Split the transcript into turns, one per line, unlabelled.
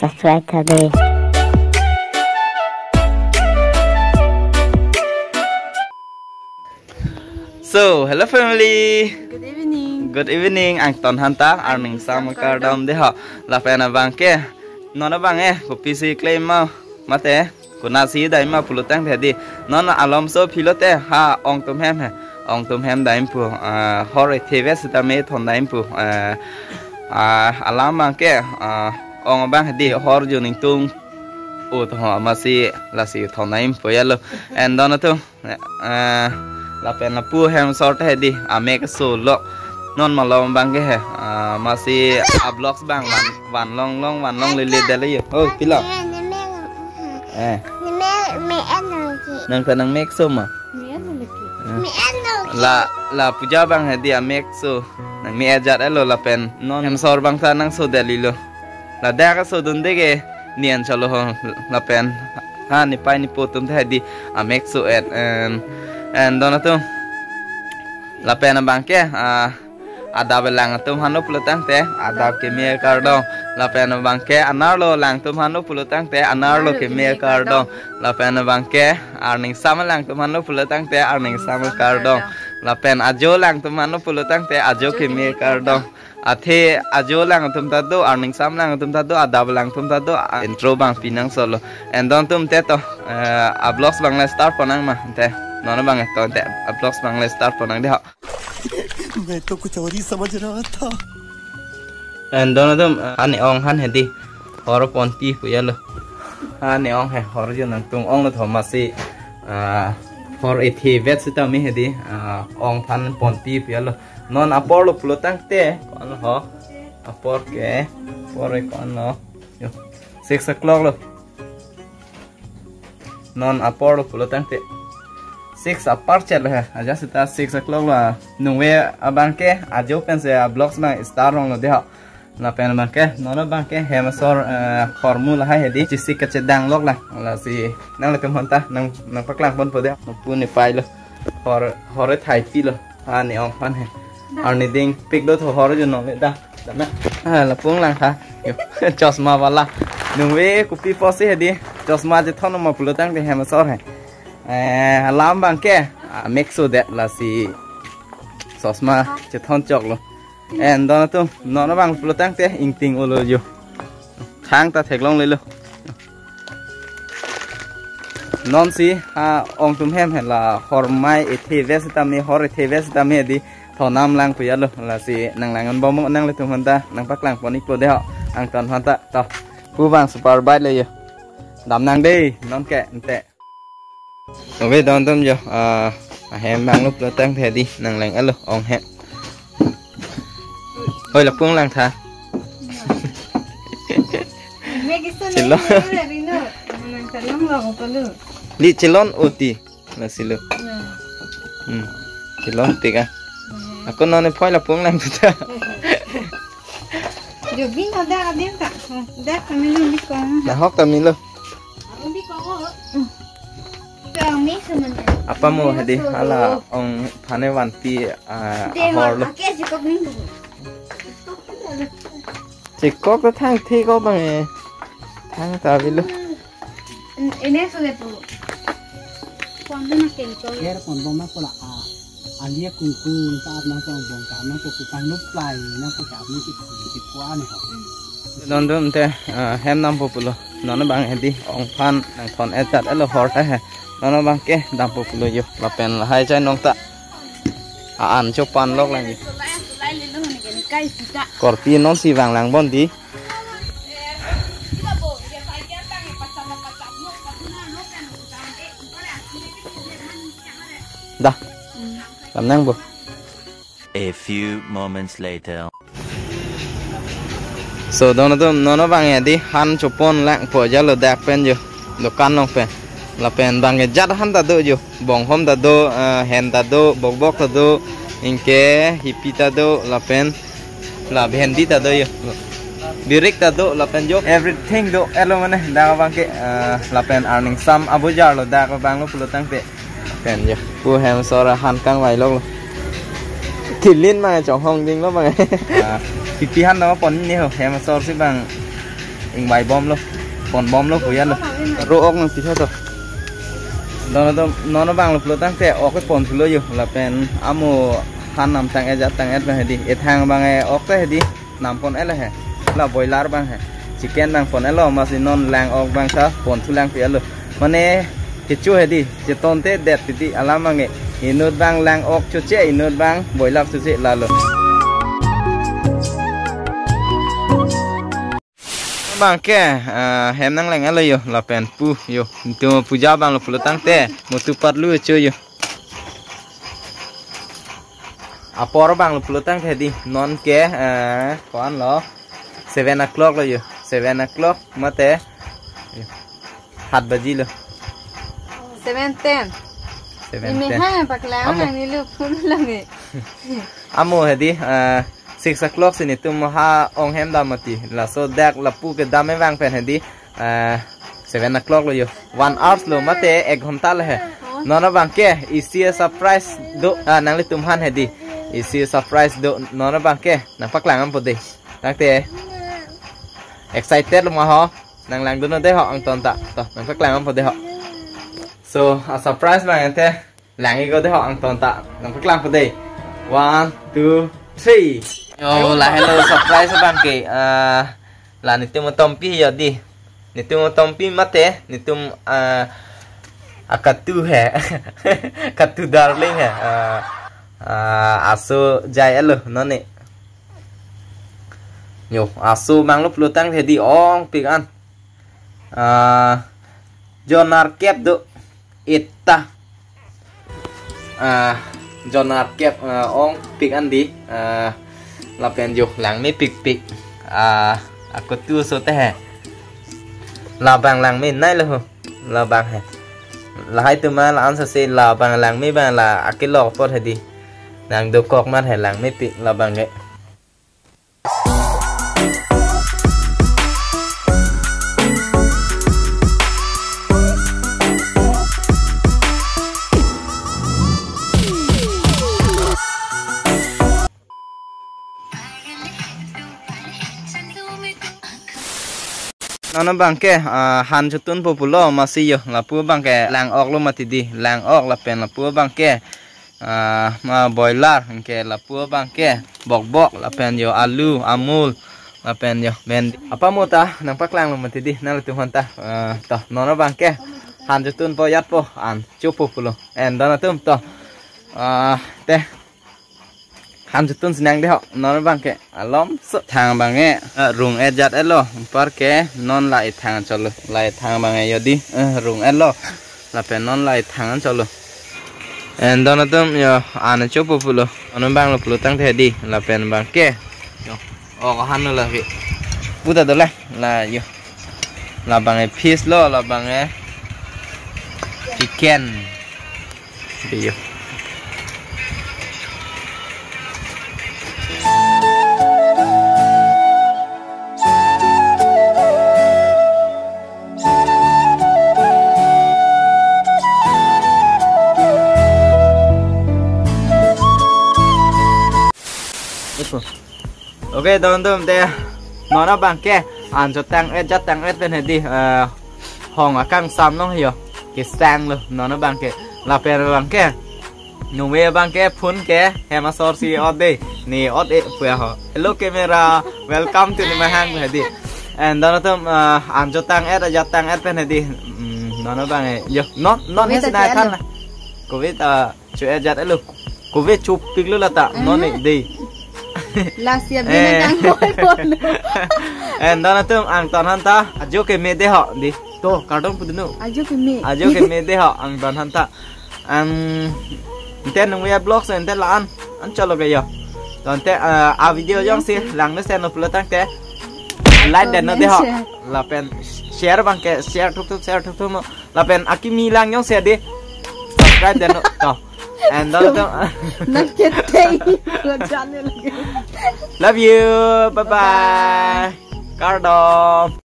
subscribe today.
So, hello family.
Good evening.
Good evening. Ang ton hanta arning sama kardam de ha. La pena bangke. Nona bange ko PC claim ma mate. Ko nasi dai ma pulutang thedi. Nona alomso pilote ha ong tum hem ha. Ong tum hem daim pu hore tv sta me thon daim pu alam bangke ong bang hedi hor ju ning tung o to ma si la si thon daim pu yalo. And dona tu la pena pu hem sort hedi make solo non malom bang ke masih vlogs bang wan long lili dali oh pila nang kanang make so ma la puja bang hedi make so nang mi ajat elo la pen non hem sor bang ta nang so dali lo la da ka so dun de ke nian chalo la pen ha ni pai ni potum hedi make so and donato la pena bangke adab lang tum hanu pulutang te adab ke me kardo la pena bangke anarlo lang tum hanu pulutang te anarlo ke me kardo la pena bangke arning sama lang tum hanu pulutang te arning sama kardo la pen ajo lang tum hanu pulutang te ajo ke me kardo athe ajo lang tum tado arning sam lang tum tado adab lang tum tado intro bang pinang solo and don tum te to vlogs bang la start ponang ma te non बांगे तो ते ब्लॉग्स बांग्ला स्टार्ट पनांग दे हा
मैं तो कुछ और ही समझ रहा था
एंड दोनों तुम आने ओंग हन है दी और पॉन्टी पुयालो आने ओंग है और जो नंग तुम ओंग लो थोमासी और इथी वेट सिता में है दी ओंग थान पॉन्टी पुयालो नॉन अपोलो प्लोटांग ते कौन हो अपोर के पोर कौन लो 6 o'clock लो नॉन अपोलो प्लोटांग ते 6 apart chel hai aja sita 6 o'clock la nungwe abanke ajo pense vlogs ma start rong lo de ha na pen banke nono banke hemasor formula hai hedi chisi ka chedang lok la si nang la tum honta nang paklang pon pode pu ni pai lo hore thai pi lo ani ong pan he arni ding pic do tho hore jo no le da na la pung lang tha chosma wala nungwe ku pi posi hedi chosma je thon ma pulotang de hemasor hai alam bangke make so that la si sosma che thon chok lo and don tu no bang plotang te ing ting olo yo thang ta thek long le lo non si ong tum hem la hormai ethe vesta me hor ethe vesta me di thonam lang pu ya lo la si nang lang bom nang le tum hanta nang pak lang poni ko de ha ang ton hanta ta pu bang super bite le yo dam nang de non ke te với đón tâm jo hem bang lúc tăng thế đi nàng lành alo ông hẹn ôi là phương lang thà chilon đi chilon oti là silo chilon tiga aku none phoi là phương lang thà
Yo vin no da bien ta. Da también lo dico.
là hot también lo apa mau hadi ala ong phane wan pi hor lo chikok ko thang thi ko bang thang ta vi lo
en eso de todo cuando me quedó
यार कौन बोमा को ला आलिया कुंकू ताप ना तो बोंग ताप ना को कुपान नुप लाई ना को ताप ni ti kwa ne ho
don dum te hem nam populo non bang hadi ong phan nang thon etat elo hor ta ha nó bang ke dam populo yo la pen la hai chai nong ta an cho pan lok lang korpi non si vàng lang bon di da làm năng bu
A few moments later.
So nó bang di han cho pon lang po ja lo dak pen yo lo kan nong pen la pen bang jat han ta do yo bong hom ta do hen ta do bok bok ta do inke hipi ta do la pen la bendi ta do yo birik ta do la pen yo everything do elo mane da bang ke la pen earning some abujar lo da bang lo pulo tang te pen yo pu hem so ra han kang vai lo thịt liên mà chọn hồng dinh nó bằng hipi han nó còn nhiều hem so si bang mình bài bom luôn còn bom luôn của anh rồi rô ốc nó chỉ theo rồi đó nó bằng lục lô tăng thế ốc cái phồn lôอยู่làเป็นamo han nằm tăng ejat tăng et về đi et hàng bằng ốc thế đi nằm phồn et là boiler bằng chicken bằng phồn et lo mà xin non lang ốc bằng sao phồn thu lang phía luôn mà nè cái chúa đi chỉ tôn thế đẹp thì alam bằng inut bang lang ốc chúa chế inut bang boiler chúa chế là luôn bang ke hem nang lang ala yo la pen pu yo tu puja bang lo pulutang te mutu parlu cho yo apor bang lo pulutang te di non ke kon lo 7 o'clock lo yo 7 o'clock mate 7 baji lo
7:10 ini hai pak lang ni lu phun lang
amo he di 6 o'clock sini tum ha ong hem damati la so dak la pu ke dame wang pen hedi 7 o'clock lo yo 1 hour lo mate 1 ghonta le he nona bang ke isi surprise do nang le tum han hedi isi surprise do nona bang ke nang pak lang am pode tak te excited lo ma ho nang lang do no de ho ang ton ta to nang pak lang am pode ho so a surprise bang te lang i go de ho ang ton ta nang pak lang pode 1 2 3 Yo là hello surprise các bạn kì là nít tum tompi giờ đi nít tum tompi mate nít tum akatu he katu darling he aso jai alo nó nè yo aso mang lúc lutang thì đi ong pik an jonar kep do ita jonar kep ong pik an đi là pen dục làng mấy pik aku tu so te là bằng làng mấy này là bằng hè là hai từ mà là ăn sẽ là bằng làng mấy bằng là cái lọ pot hay đi làng đồ cọc mắt hay làng mấy pik là bằng vậy nó bằng ke han chutun populo masih yo la pu bang ke lang ok lo mati di lang ok la pen la pu bang ke ma boiler ke la pu bang ke bok la pen yo alu amul la pen yo men apa mota nang pak lang lo mati di na la tu hanta to nó bang ke han chutun po yat po an chu populo en dona tum to te han chutun sinang de ho nó bang ke alom thang bang e rung ejat elo par ke non lại thang cholo lại thang bang e yodi rung elo la pe non lại thang cholo en dona tum yo an chu populo nó bang lo pulo tang the di la pen bang ke yo o han la vi buta do la yo la bang e piece lo la bang e chicken đi yo ok teman-teman teh nó bằng ke ăn cho tăng ớt bên này đi hong ở căng sam nó hiểu cái sang luôn nó bằng ke là per bằng ke nụ mê bằng ke phun ke em asor si ở đây nè ở đây phải hả hello camera welcome to my hang này đi and đó teman ăn cho tăng ớt bên này đi nó bằng này yo nó hết này thân này cô biết chú ớt ớt luôn cô biết chụp pin luôn là ta nó này đi
là siap binatang pun.
And đó là tụi ăn toàn hắn ta, ajo ke me de họ đi, to carton pun nu. Ajo ke me de họ ăn toàn hắn ta, tên nông nghiệp blog sen tên là ăn chalo cái giờ, toàn tên video giống xí, làng nó sen nó phơi tăng té, like dan nó de họ, là pen share bang ke share thúc mà, là pen akimi làng giống share đi, subscribe dan nó, to. And đó là love you, bye bye, Cardom.